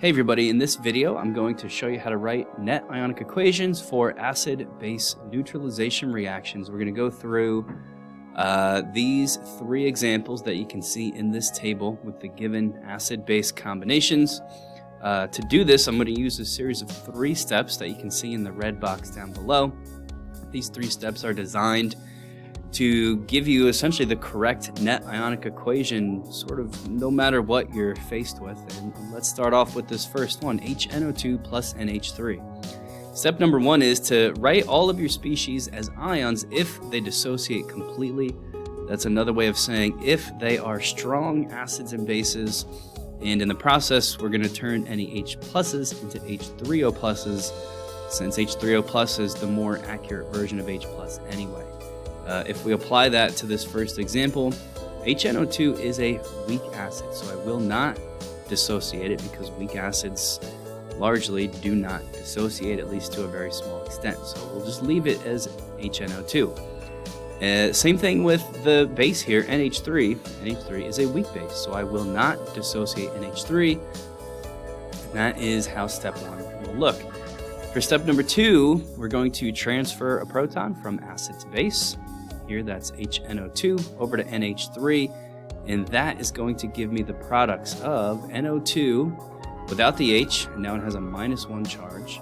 Hey everybody, in this video I'm going to show you how to write net ionic equations for acid-base neutralization reactions. We're going to go through these three examples that you can see in this table with the given acid-base combinations. To do this, I'm going to use a series of three steps that you can see in the red box down below. These three steps are designed to give you essentially the correct net ionic equation sort of no matter what you're faced with. And let's start off with this first one, HNO2 plus NH3. Step number one is to write all of your species as ions if they dissociate completely. That's another way of saying if they are strong acids and bases, and in the process we're going to turn any H pluses into H3O pluses, since H3O plus is the more accurate version of H plus anyway. If we apply that to this first example, HNO2 is a weak acid, so I will not dissociate it because weak acids largely do not dissociate, at least to a very small extent. So we'll just leave it as HNO2. Same thing with the base here, NH3. NH3 is a weak base, so I will not dissociate NH3. And that is how step one will look. For step number two, we're going to transfer a proton from acid to base. Here that's HNO2 over to NH3, and that is going to give me the products of NO2 without the H, and now it has a -1 charge.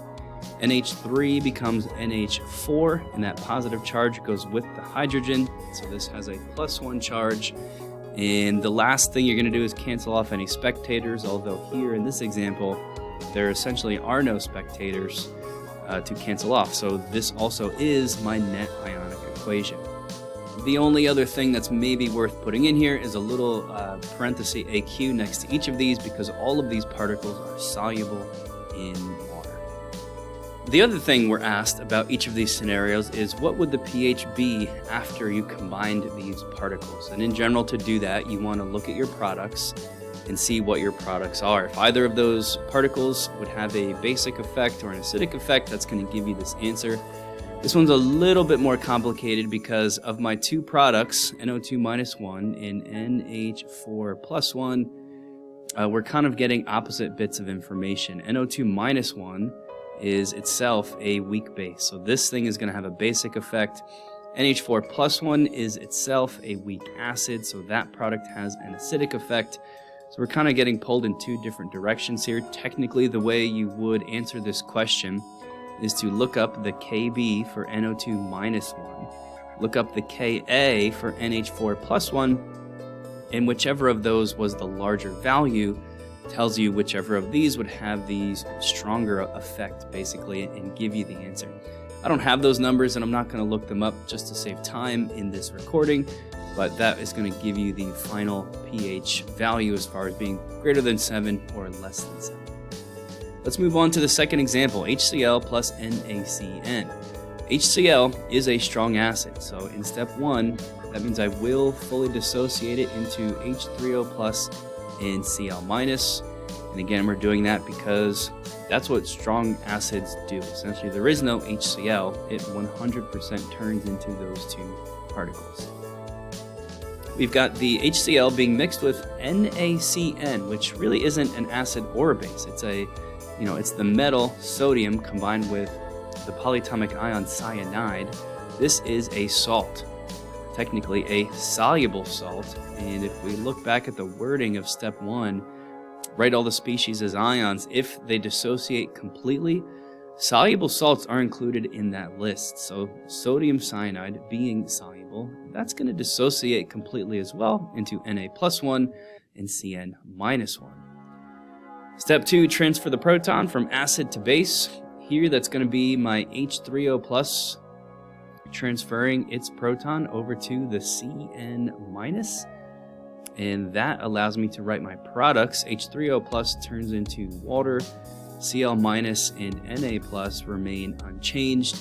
NH3 becomes NH4, and that positive charge goes with the hydrogen, so this has a +1 charge. And the last thing you're going to do is cancel off any spectators, although here in this example there essentially are no spectators to cancel off, so this also is my net ionic equation. The only other thing that's maybe worth putting in here is a little parenthesis AQ next to each of these, because all of these particles are soluble in water. The other thing we're asked about each of these scenarios is what would the pH be after you combined these particles? And in general, to do that, you want to look at your products and see what your products are. If either of those particles would have a basic effect or an acidic effect, that's going to give you this answer. This one's a little bit more complicated because of my two products, NO2 -1 and NH4 +1, we're kind of getting opposite bits of information. NO2 -1 is itself a weak base, so this thing is going to have a basic effect. NH4 +1 is itself a weak acid, so that product has an acidic effect. So we're kind of getting pulled in two different directions here. Technically, the way you would answer this question is to look up the Kb for NO2 -1, look up the Ka for NH4 +1, and whichever of those was the larger value tells you whichever of these would have the stronger effect, basically, and give you the answer. I don't have those numbers, and I'm not going to look them up just to save time in this recording, but that is going to give you the final pH value as far as being greater than 7 or less than 7. Let's move on to the second example, HCl plus NaCN. HCl is a strong acid, so in step one, that means I will fully dissociate it into H3O plus and Cl minus. And again, we're doing that because that's what strong acids do. Essentially, there is no HCl. It 100% turns into those two particles. We've got the HCl being mixed with NaCN, which really isn't an acid or a base. It's the metal sodium combined with the polyatomic ion cyanide. This is a salt, technically a soluble salt. And if we look back at the wording of step one, write all the species as ions if they dissociate completely. Soluble salts are included in that list. So sodium cyanide being soluble, that's going to dissociate completely as well into Na+1 and Cn -1. Step two, transfer the proton from acid to base. Here that's going to be my H3O plus transferring its proton over to the Cn minus. And that allows me to write my products. H3O plus turns into water, Cl minus and Na plus remain unchanged,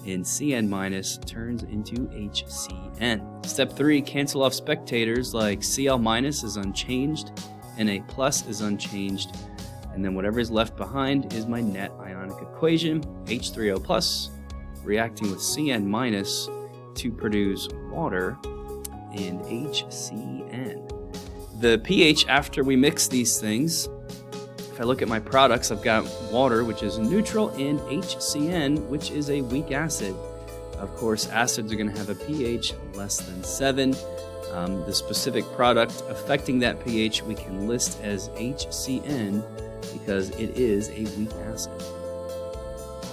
and Cn minus turns into HCN. Step three, cancel off spectators like Cl minus is unchanged, Na plus is unchanged, and then whatever is left behind is my net ionic equation, H3O plus reacting with Cn minus to produce water and HCN. The pH after we mix these things if I look at my products, I've got water, which is neutral, and HCN, which is a weak acid. Of course, acids are going to have a pH less than 7. The specific product affecting that pH we can list as HCN because it is a weak acid.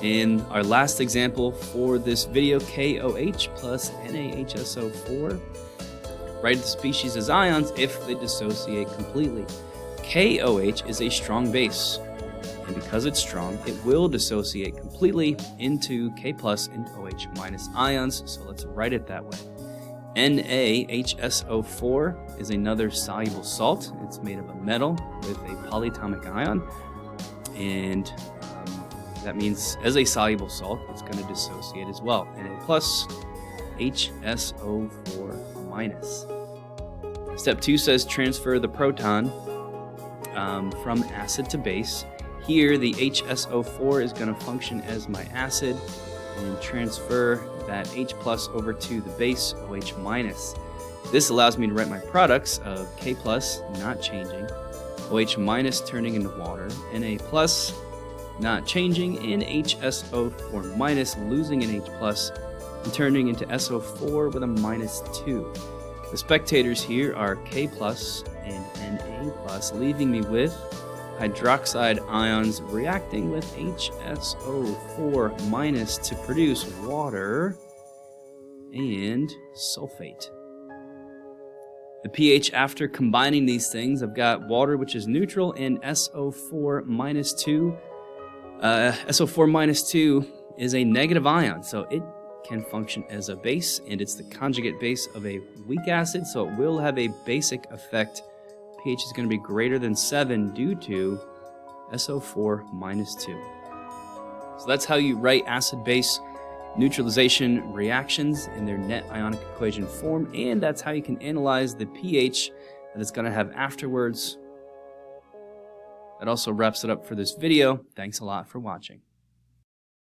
In our last example for this video, KOH plus NaHSO4, write the species as ions if they dissociate completely. KOH is a strong base, and because it's strong, it will dissociate completely into K plus and OH minus ions, so let's write it that way. NaHSO4 is another soluble salt. It's made of a metal with a polyatomic ion, and that means as a soluble salt, it's going to dissociate as well. Na plus, HSO4 minus. Step 2 says transfer the proton from acid to base. Here, the HSO4 is going to function as my acid and transfer that H plus over to the base, OH minus. This allows me to write my products of K plus not changing, OH minus turning into water, Na plus not changing, and HSO4 minus losing an H plus and turning into SO4 with a -2. The spectators here are K plus and Na plus, leaving me with hydroxide ions reacting with HSO4 minus to produce water and sulfate. The pH after combining these things, I've got water, which is neutral, and SO4 minus 2. SO4 minus 2 is a negative ion, so it can function as a base, and it's the conjugate base of a weak acid, so it will have a basic effect. pH is going to be greater than 7 due to SO4 minus 2. So that's how you write acid-base neutralization reactions in their net ionic equation form, and that's how you can analyze the pH that it's going to have afterwards. That also wraps it up for this video. Thanks a lot for watching.